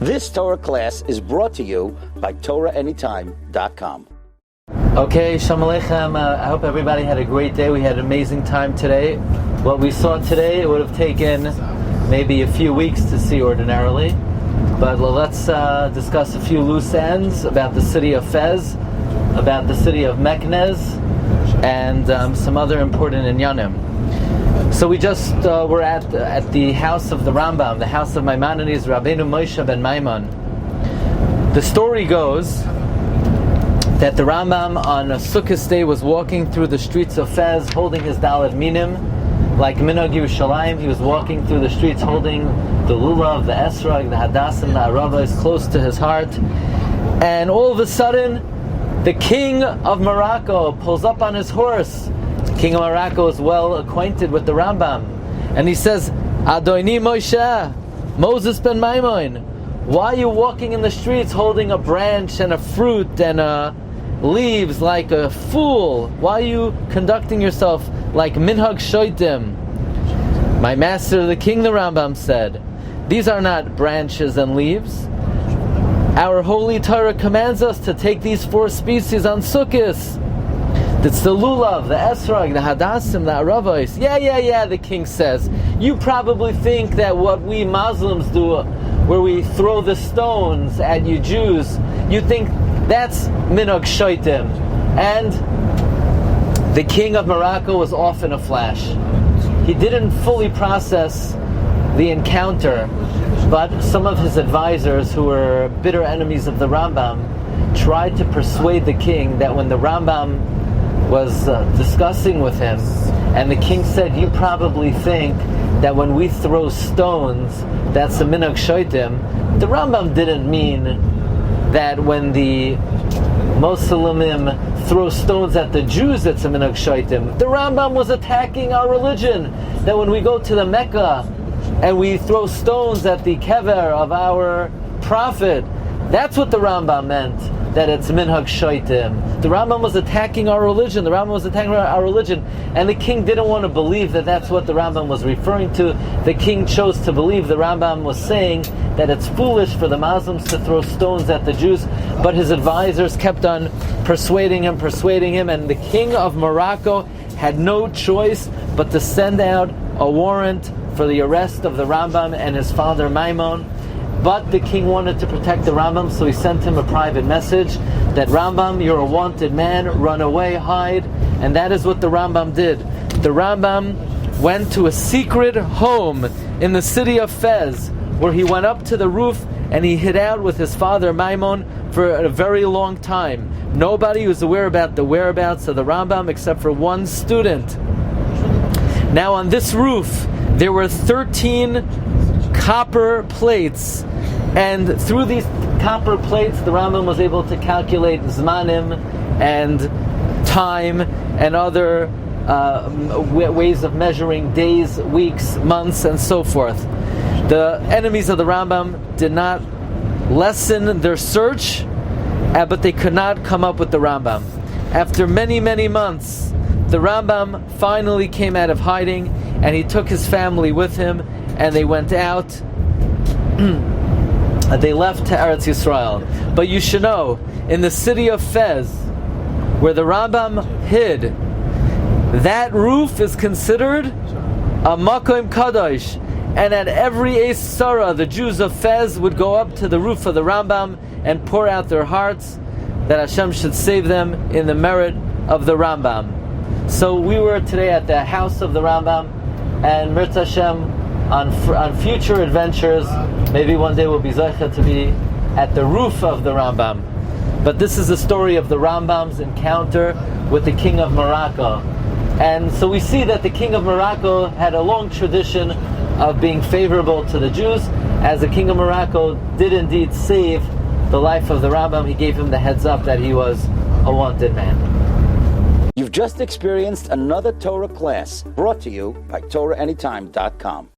This Torah class is brought to you by TorahAnytime.com. Okay, Shalom Aleichem. I hope everybody had a great day. We had an amazing time today. What we saw today, it would have taken maybe a few weeks to see ordinarily. But let's discuss a few loose ends about the city of Fez, about the city of Meknez, and some other important inyanim. So we just were at the house of the Rambam, the house of Maimonides, Rabbeinu Moshe ben Maimon. The story goes that the Rambam on a Sukkot day was walking through the streets of Fez holding his Daled Minim, like Minhag Yerushalayim. He was walking through the streets holding the Lulav, the Esrog, the Hadassim, the Aravos close to his heart. And all of a sudden, the king of Morocco pulls up on his horse. The king of Morocco is well acquainted with the Rambam. And he says, Adoni Moshe, Moses ben Maimon, why are you walking in the streets holding a branch and a fruit and leaves like a fool? Why are you conducting yourself like Minhag Shoitim? My master, the king, the Rambam said, these are not branches and leaves. Our holy Torah commands us to take these four species on Sukkot. It's the Lulav, the Esrog, the Hadassim, the Aravos. Yeah, the king says. You probably think that what we Muslims do, where we throw the stones at you Jews, you think that's Minhag Shoitim. And the king of Morocco was off in a flash. He didn't fully process the encounter, but some of his advisors, who were bitter enemies of the Rambam, tried to persuade the king that when the Rambam was discussing with him, and the king said, you probably think that when we throw stones, that's a Minhag Shoitim. The Rambam didn't mean that when the Muslimim throw stones at the Jews, it's a Minhag Shoitim. The Rambam was attacking our religion, that when we go to the Mecca and we throw stones at the kever of our prophet, that's what the Rambam meant, that it's Minhag Shoitim. The Rambam was attacking our religion. And the king didn't want to believe that that's what the Rambam was referring to. The king chose to believe the Rambam was saying that it's foolish for the Muslims to throw stones at the Jews, but his advisors kept on persuading him, and the king of Morocco had no choice but to send out a warrant for the arrest of the Rambam and his father Maimon. But the king wanted to protect the Rambam, so he sent him a private message that, Rambam, you're a wanted man, run away, hide. And that is what the Rambam did. The Rambam went to a secret home in the city of Fez, where he went up to the roof and he hid out with his father Maimon for a very long time. Nobody was aware about the whereabouts of the Rambam except for one student. Now on this roof, there were 13 copper plates, and through these copper plates the Rambam was able to calculate zmanim and time and other ways of measuring days, weeks, months, and so forth. The enemies of the Rambam did not lessen their search, but they could not come up with the Rambam. After many months, the Rambam finally came out of hiding, and he took his family with him, and they went out. They left to Eretz Yisrael. But you should know, in the city of Fez, where the Rambam hid, that roof is considered a Makom Kadosh. And at every Eis Sarah, the Jews of Fez would go up to the roof of the Rambam and pour out their hearts that Hashem should save them in the merit of the Rambam. So we were today at the house of the Rambam, and Mirz Hashem, on future adventures, maybe one day we'll be Zocheh to be at the roof of the Rambam. But this is the story of the Rambam's encounter with the king of Morocco. And so we see that the king of Morocco had a long tradition of being favorable to the Jews. As the king of Morocco did indeed save the life of the Rambam, he gave him the heads up that he was a wanted man. You've just experienced another Torah class brought to you by TorahAnytime.com.